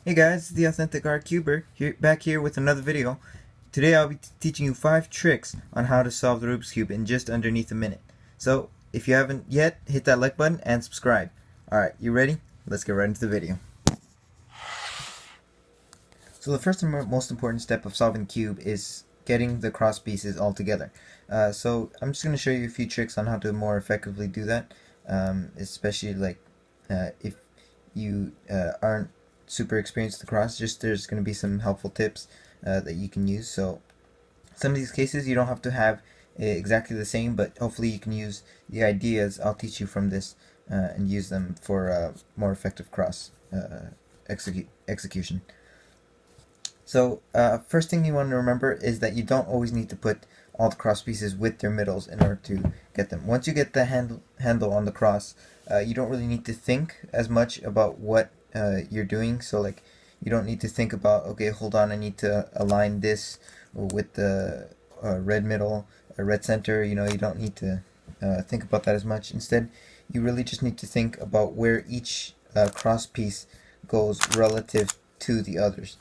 Hey guys, the Authentic Cuber back here with another video. Today I'll be teaching you 5 tricks on how to solve the Rubik's Cube in just underneath a minute. So, if you haven't yet, hit that like button and subscribe. Alright, you ready? Let's get right into the video. So the first and most important step of solving the cube is getting the cross pieces all together. So I'm just going to show you a few tricks on how to more effectively do that, especially if you aren't super experienced with the cross. There's going to be some helpful tips that you can use. So some of these cases you don't have to have exactly the same, but hopefully you can use the ideas I'll teach you from this and use them for more effective cross execution. So first thing you want to remember is that you don't always need to put all the cross pieces with their middles in order to get them. Once you get the handle on the cross, you don't really need to think as much about what you're doing. So like you don't need to think about, okay, hold on, I need to align this with the red middle, red center. You don't need to think about that as much. Instead, you really just need to think about where each cross piece goes relative to the others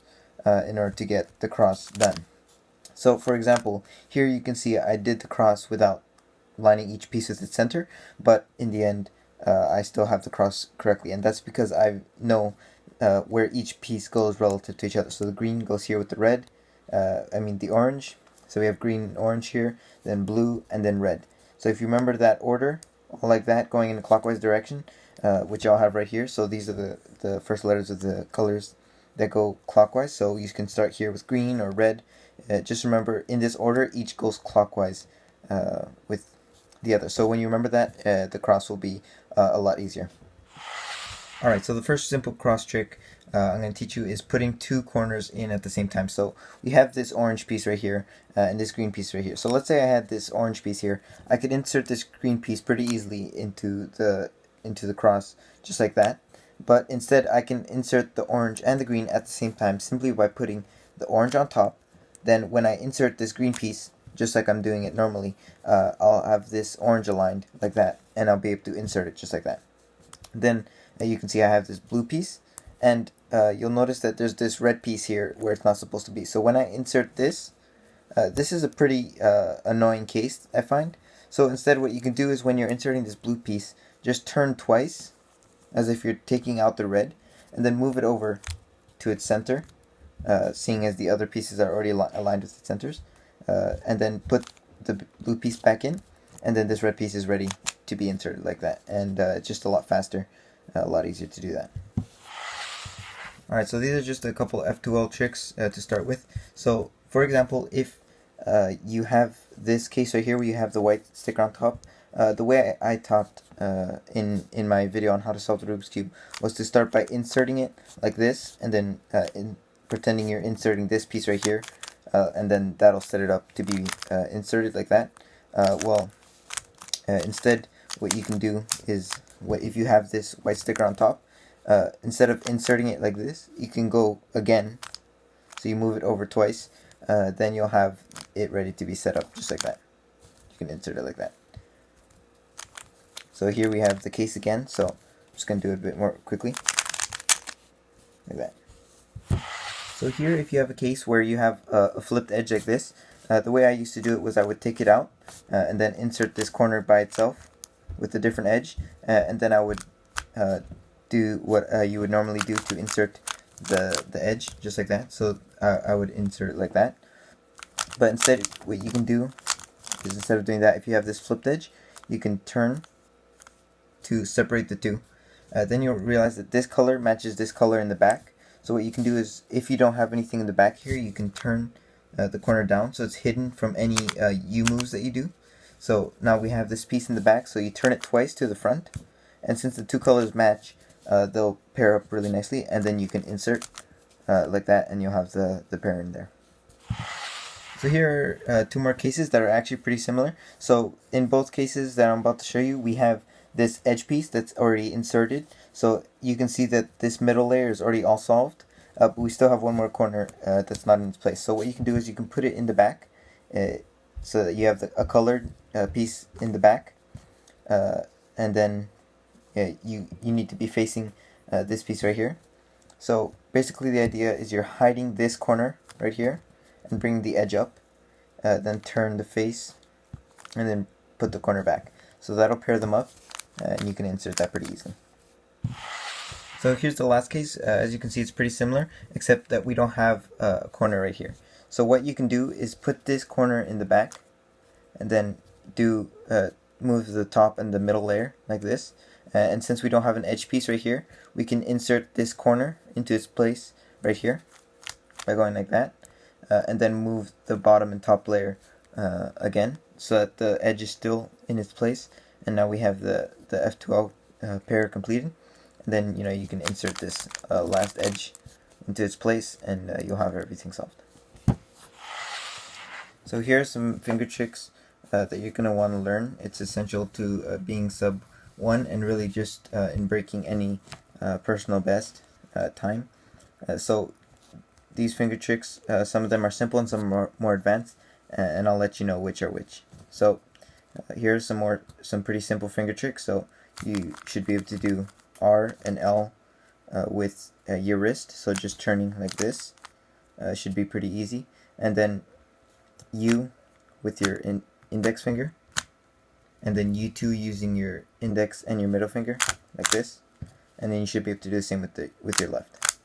in order to get the cross done. So for example, here you can see I did the cross without lining each piece with its center, but in the end I still have the cross correctly, and that's because I know where each piece goes relative to each other. So the green goes here with the red, the orange, so we have green and orange here, then blue, and then red. So if you remember that order, all like that, going in a clockwise direction, which I'll have right here, so these are the first letters of the colors that go clockwise. So you can start here with green or red. Just remember, in this order, each goes clockwise with the other. So when you remember that, the cross will be a lot easier. Alright, so the first simple cross trick I'm going to teach you is putting 2 corners in at the same time. So we have this orange piece right here and this green piece right here. So let's say I had this orange piece here. I could insert this green piece pretty easily into the cross, just like that. But instead I can insert the orange and the green at the same time simply by putting the orange on top. Then when I insert this green piece, just like I'm doing it normally, I'll have this orange aligned like that, and I'll be able to insert it just like that. Then you can see I have this blue piece, and you'll notice that there's this red piece here where it's not supposed to be. So when I insert this, this is a pretty annoying case, I find. So instead what you can do is when you're inserting this blue piece, just turn twice, as if you're taking out the red, and then move it over to its center, seeing as the other pieces are already aligned with its centers, and then put the blue piece back in, and then this red piece is ready to be inserted like that, and it's just a lot faster, a lot easier to do that. Alright, so these are just a couple F2L tricks to start with. So for example, if you have this case right here where you have the white sticker on top, the way I taught in my video on how to solve the Rubik's Cube was to start by inserting it like this, and then pretending you're inserting this piece right here, and then that'll set it up to be inserted like that. Instead what you can do is, if you have this white sticker on top, instead of inserting it like this, you can go again, so you move it over twice, then you'll have it ready to be set up just like that. You can insert it like that. So here we have the case again, so I'm just going to do it a bit more quickly, like that. So here, if you have a case where you have a flipped edge like this, the way I used to do it was I would take it out and then insert this corner by itself with a different edge, and then I would do what you would normally do to insert the edge, just like that. So I would insert it like that. But instead, what you can do is, instead of doing that, if you have this flipped edge, you can turn to separate the two. Then you'll realize that this color matches this color in the back. So what you can do is, if you don't have anything in the back here, you can turn the corner down so it's hidden from any U moves that you do. So now we have this piece in the back, so you turn it twice to the front, and since the two colors match, they'll pair up really nicely, and then you can insert like that, and you'll have the pair in there. So here are 2 more cases that are actually pretty similar. So in both cases that I'm about to show you, we have this edge piece that's already inserted. So you can see that this middle layer is already all solved, but we still have one more corner that's not in its place. So what you can do is you can put it in the back, so that you have a colored piece in the back, and then you need to be facing this piece right here. So basically the idea is you're hiding this corner right here and bring the edge up, then turn the face, and then put the corner back. So that'll pair them up, and you can insert that pretty easily. So here's the last case. As you can see, it's pretty similar, except that we don't have a corner right here. So what you can do is put this corner in the back, and then do move the top and the middle layer like this. And since we don't have an edge piece right here, we can insert this corner into its place right here by going like that, and then move the bottom and top layer again, so that the edge is still in its place. And now we have the F2L pair completed. And then you can insert this last edge into its place, and you'll have everything solved. So here are some finger tricks that you're going to want to learn. It's essential to being sub 1 and really just in breaking any personal best time. So these finger tricks, some of them are simple and some are more advanced, and I'll let you know which are which. So here's some pretty simple finger tricks. So you should be able to do R and L with your wrist, so just turning like this should be pretty easy, and then U with your index finger, and then U2 using your index and your middle finger like this, and then you should be able to do the same with your left.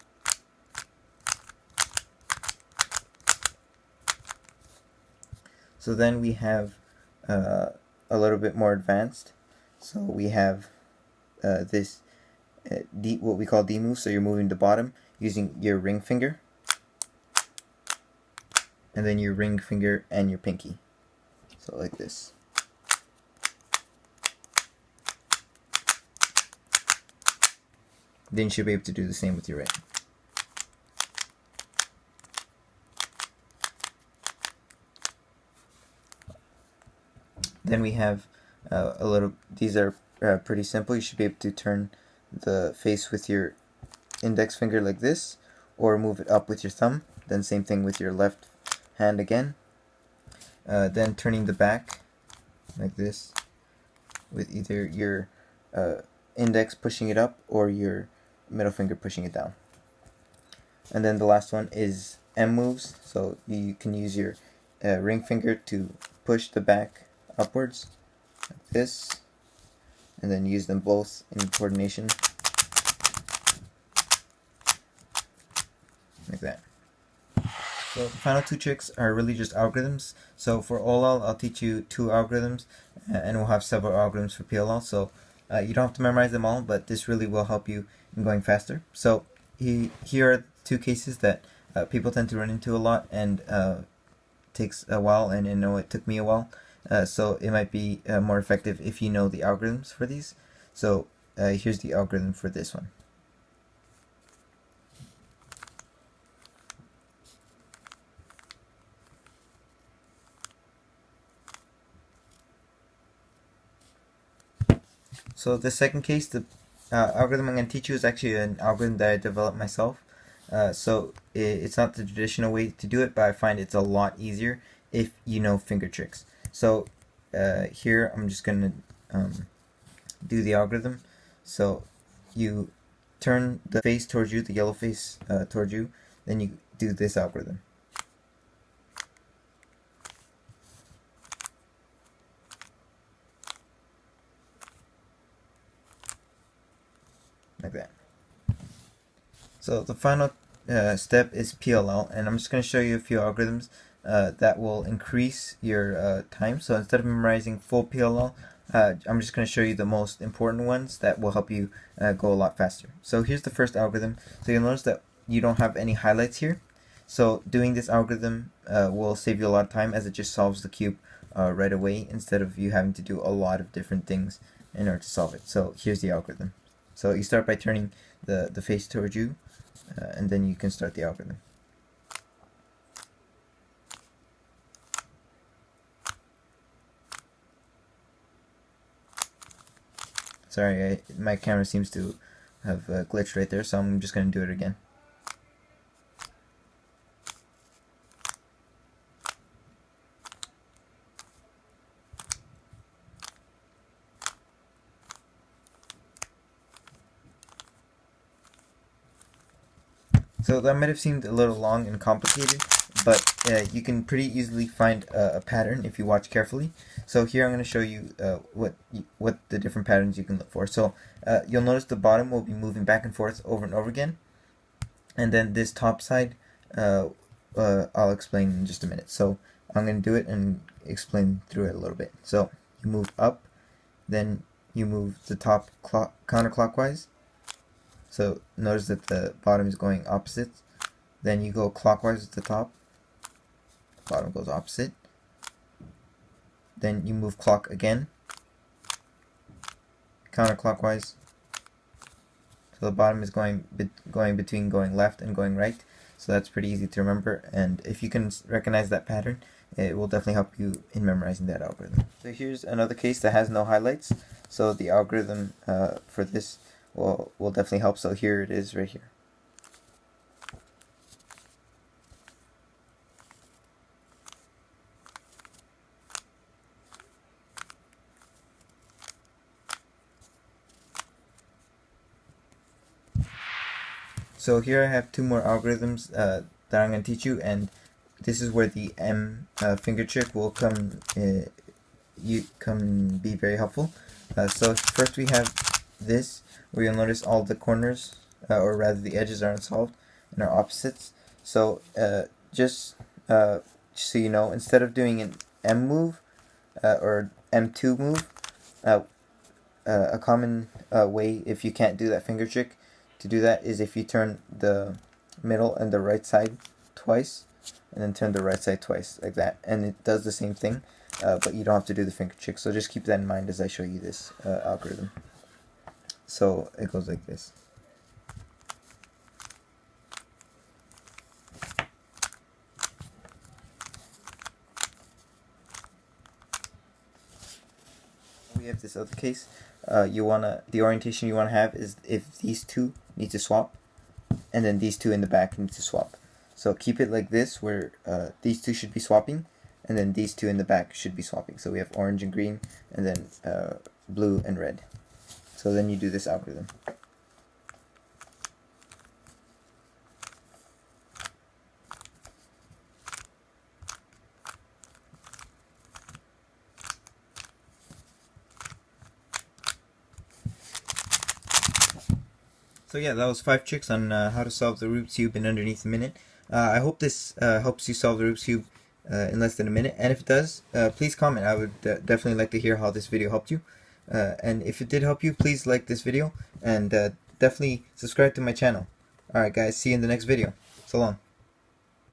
So then we have a little bit more advanced. So we have this what we call D move. So you're moving the bottom using your ring finger, and then your ring finger and your pinky. So like this. Then you should be able to do the same with your right. Then we have these are pretty simple. You should be able to turn the face with your index finger like this, or move it up with your thumb. Then same thing with your left hand again. Then turning the back like this with either your index pushing it up or your middle finger pushing it down. And then the last one is M moves. So you can use your ring finger to push the back upwards like this, and then use them both in coordination like that. So the final two tricks are really just algorithms. So for OLL, I'll teach you 2 algorithms, and we'll have several algorithms for PLL. So you don't have to memorize them all, but this really will help you in going faster. So here are 2 cases that people tend to run into a lot, and takes a while, and I know it took me a while. So it might be more effective if you know the algorithms for these. So here's the algorithm for this one. So the second case, the algorithm I'm going to teach you is actually an algorithm that I developed myself. So it's not the traditional way to do it, but I find it's a lot easier if you know finger tricks. So here I'm just going to do the algorithm. So you turn the face towards you, the yellow face towards you, then you do this algorithm. Like that. So the final step is PLL, and I'm just going to show you a few algorithms that will increase your time. So instead of memorizing full PLL, I'm just going to show you the most important ones that will help you go a lot faster. So here's the first algorithm. So you'll notice that you don't have any highlights here. So doing this algorithm will save you a lot of time, as it just solves the cube right away, instead of you having to do a lot of different things in order to solve it. So here's the algorithm. So you start by turning the face towards you, and then you can start the algorithm. Sorry, my camera seems to have glitched right there, so I'm just going to do it again. So that might have seemed a little long and complicated, but you can pretty easily find a pattern if you watch carefully. So here I'm going to show you what the different patterns you can look for. So you'll notice the bottom will be moving back and forth over and over again, and then this top side I'll explain in just a minute. So I'm going to do it and explain through it a little bit. So you move up, then you move the top counterclockwise. So notice that the bottom is going opposite. Then you go clockwise at the top. Bottom goes opposite. Then you move clock again. Counterclockwise. So the bottom is going between going left and going right. So that's pretty easy to remember. And if you can recognize that pattern, it will definitely help you in memorizing that algorithm. So here's another case that has no highlights. So the algorithm for this will definitely help. So here it is right here. So here I have two more algorithms that I'm going to teach you, and this is where the M finger trick will come be very helpful. So first we have this, where you'll notice all the corners, or rather the edges, are unsolved and are opposites. So just so you know, instead of doing an M move or M2 move, a common way, if you can't do that finger trick, to do that is if you turn the middle and the right side twice, and then turn the right side twice, like that, and it does the same thing, but you don't have to do the finger trick. So just keep that in mind as I show you this algorithm. So it goes like this. We have this other case. The orientation you wanna have is if these two need to swap, and then these two in the back need to swap. So keep it like this, where these two should be swapping, and then these two in the back should be swapping. So we have orange and green, and then blue and red. So then you do this algorithm. So yeah, that was 5 tricks on how to solve the Rubik's Cube in underneath a minute. I hope this helps you solve the Rubik's Cube in less than a minute. And if it does, please comment. I would definitely like to hear how this video helped you. And if it did help you, please like this video and definitely subscribe to my channel. Alright guys, see you in the next video. So long.